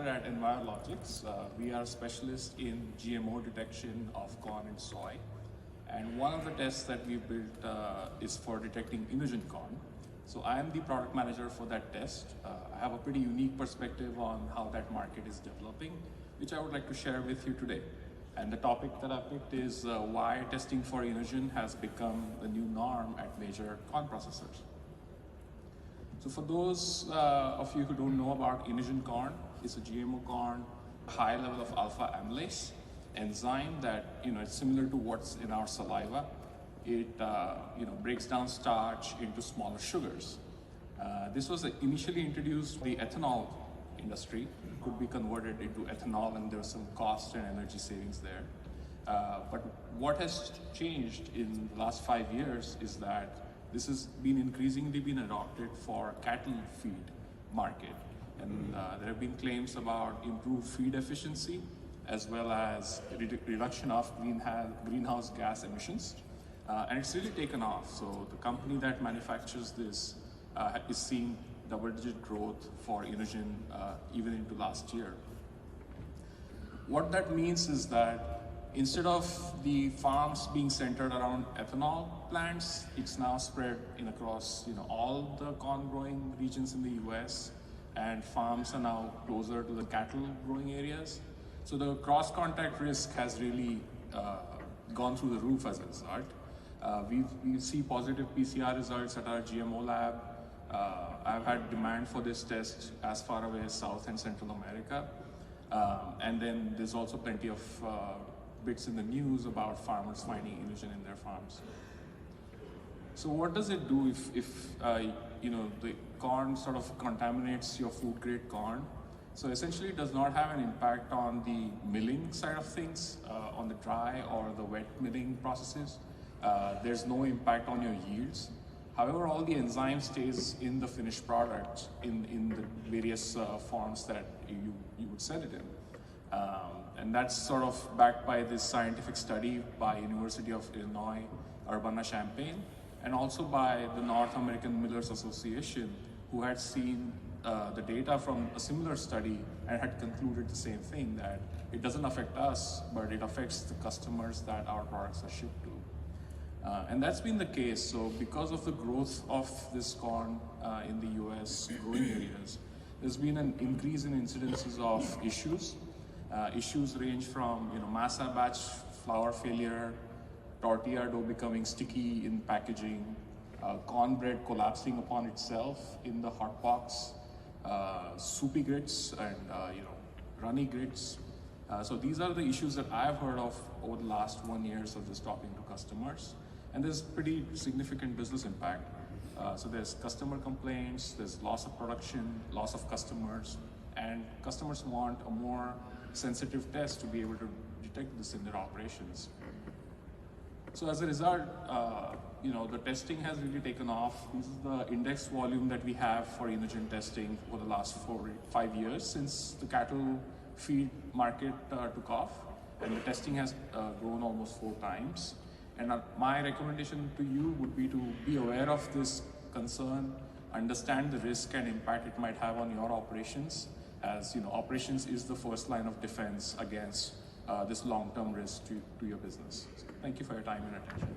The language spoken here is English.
here at Envirologics, we are specialists in GMO detection of corn and soy. And one of the tests that we built is for detecting Enogen corn. So I am the product manager for that test. I have a pretty unique perspective on how that market is developing, which I would like to share with you today. And the topic that I picked is why testing for Enogen has become the new norm at major corn processors. So for those of you who don't know about Enogen corn, it's a GMO corn, high level of alpha amylase enzyme that it's similar to what's in our saliva. It breaks down starch into smaller sugars. This was initially introduced to the ethanol industry. It could be converted into ethanol, and there was some cost and energy savings there. But what has changed in the last 5 years is that this has been increasingly adopted for cattle feed market. And there have been claims about improved feed efficiency as well as reduction of greenhouse gas emissions. And it's really taken off. So the company that manufactures this is seeing double-digit growth for Enogen even into last year. What that means is that instead of the farms being centered around ethanol plants, it's now spread across all the corn growing regions in the US, and farms are now closer to the cattle growing areas. So the cross contact risk has really gone through the roof as a result. We see positive PCR results at our GMO lab. I've had demand for this test as far away as South and Central America. And then there's also plenty of bits in the news about farmers finding Enogen in their farms. So what does it do if the corn sort of contaminates your food grade corn? So essentially it does not have an impact on the milling side of things, on the dry or the wet milling processes. There's no impact on your yields. However, all the enzyme stays in the finished product in the various forms that you would sell it in. And that's sort of backed by this scientific study by University of Illinois, Urbana-Champaign, and also by the North American Millers Association, who had seen the data from a similar study and had concluded the same thing, that it doesn't affect us, but it affects the customers that our products are shipped to. And that's been the case. So because of the growth of this corn in the US growing areas, there's been an increase in incidences of issues. Issues range from masa batch flour failure, tortilla dough becoming sticky in packaging, cornbread collapsing upon itself in the hot box, soupy grits and runny grits. So these are the issues that I've heard of over the last 1 year of just talking to customers. And there's pretty significant business impact. So there's customer complaints, there's loss of production, loss of customers, and customers want a more sensitive test to be able to detect this in their operations. So as a result, the testing has really taken off. This is the index volume that we have for Enogen testing for the last 5 years since the cattle feed market took off, and the testing has grown almost 4 times. And my recommendation to you would be to be aware of this concern, understand the risk and impact it might have on your operations, as operations is the first line of defense against this long-term risk to your business. So thank you for your time and attention.